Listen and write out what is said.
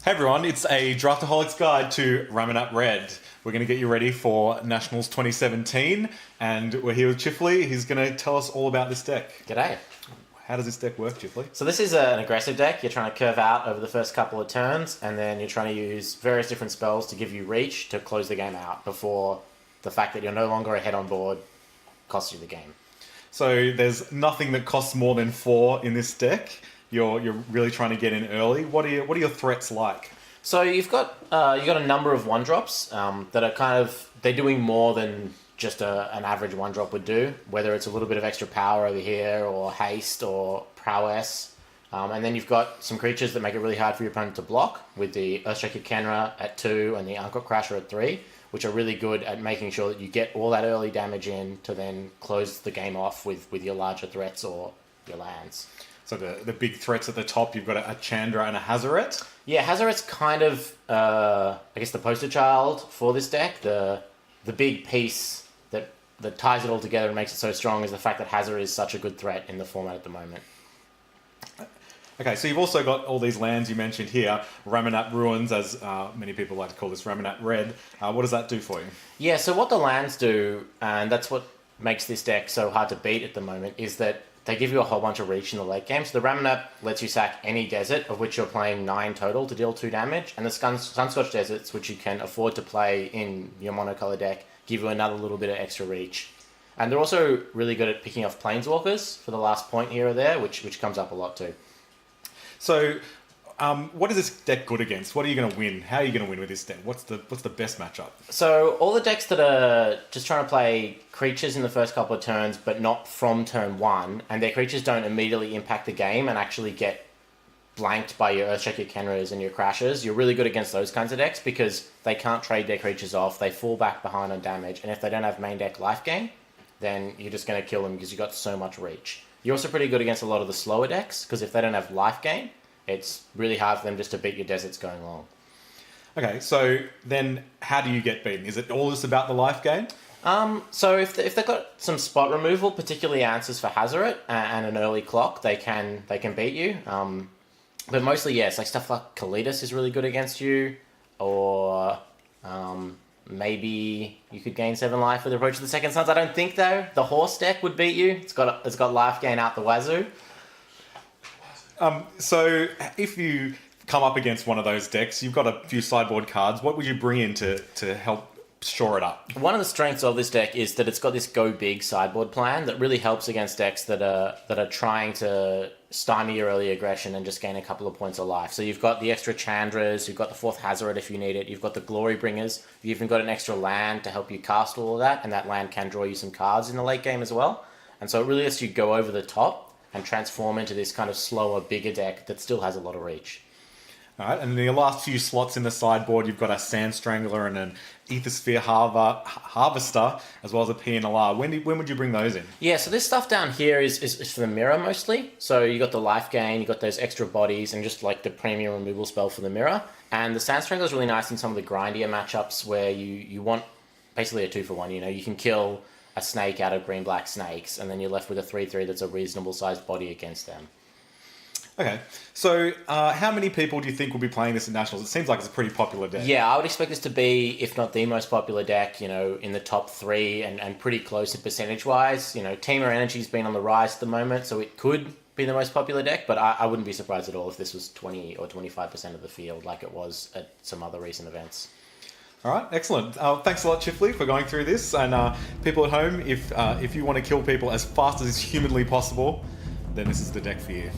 Hey everyone, it's a Draftaholic's guide to Ramunap Red. We're going to get you ready for Nationals 2017, and we're here with Chifley. He's going to tell us all about this deck. G'day. How does this deck work, Chifley? So this is an aggressive deck. You're trying to curve out over the first couple of turns, and then you're trying to use various different spells to give you reach to close the game out before the fact that you're no longer ahead on board costs you the game. So there's nothing that costs more than 4 in this deck. You're really trying to get in early. What are your threats like? So you've got a number of 1-drops that are they're doing more than just an average 1-drop would do, whether it's a little bit of extra power over here or haste or prowess. And then you've got some creatures that make it really hard for your opponent to block with the Earthshaker Kenra at 2 and the Ankh Crasher at 3, which are really good at making sure that you get all that early damage in to then close the game off with your larger threats or your lands. So the big threats at the top, you've got a Chandra and a Hazaret. Yeah, Hazaret's kind of, I guess, the poster child for this deck. The big piece that ties it all together and makes it so strong is the fact that Hazaret is such a good threat in the format at the moment. Okay, so you've also got all these lands you mentioned here, Ramunap Ruins, as many people like to call this Ramunap Red. What does that do for you? Yeah, so what the lands do, and that's what makes this deck so hard to beat at the moment, is that they give you a whole bunch of reach in the late game. So the Ramunap lets you sack any desert, of which you're playing 9 total to deal 2 damage, and the Sunscorched Deserts, which you can afford to play in your monocolor deck, give you another little bit of extra reach. And they're also really good at picking off Planeswalkers for the last point here or there, which comes up a lot too. So, what is this deck good against? What are you going to win? How are you going to win with this deck? What's the best matchup? So all the decks that are just trying to play creatures in the first couple of turns, but not from turn 1, and their creatures don't immediately impact the game and actually get blanked by your Earthshaker Kenras and your Crashers, you're really good against those kinds of decks because they can't trade their creatures off, they fall back behind on damage, and if they don't have main deck life gain, then you're just going to kill them because you've got so much reach. You're also pretty good against a lot of the slower decks because if they don't have life gain, it's really hard for them just to beat your deserts going long. Okay, so then how do you get beaten? Is it all just about the life gain? So if they've got some spot removal, particularly answers for Hazaret and an early clock, they can beat you. But mostly, yes, like stuff like Kalidas is really good against you, or maybe you could gain 7 life with Approach of the Second Sons. I don't think though the horse deck would beat you. It's got life gain out the wazoo. So if you come up against one of those decks, you've got a few sideboard cards. What would you bring in to help shore it up? One of the strengths of this deck is that it's got this go big sideboard plan that really helps against decks that are trying to stymie your early aggression and just gain a couple of points of life. So you've got the extra Chandras, you've got the 4th Hazaret if you need it, you've got the Glory Bringers, you've even got an extra land to help you cast all of that, and that land can draw you some cards in the late game as well. And so it really lets you go over the top and transform into this kind of slower, bigger deck that still has a lot of reach. All right, and in the last few slots in the sideboard, you've got a Sand Strangler and an Ethersphere Harvester, as well as a PNLR. When would you bring those in? Yeah, so this stuff down here is for the mirror mostly. So you got the life gain, you got those extra bodies, and just like the premium removal spell for the mirror. And the Sand Strangler is really nice in some of the grindier matchups where you want basically a 2-for-1. You know, you can kill a snake out of green-black snakes, and then you're left with a 3/3 that's a reasonable-sized body against them. Okay, so how many people do you think will be playing this at Nationals? It seems like it's a pretty popular deck. Yeah, I would expect this to be, if not the most popular deck, you know, in the top 3 and pretty close in percentage-wise. You know, Teamer Energy's been on the rise at the moment, so it could be the most popular deck, but I wouldn't be surprised at all if this was 20 or 25% of the field like it was at some other recent events. All right, excellent. Thanks a lot, Chifley, for going through this. And people at home, if you want to kill people as fast as humanly possible, then this is the deck for you.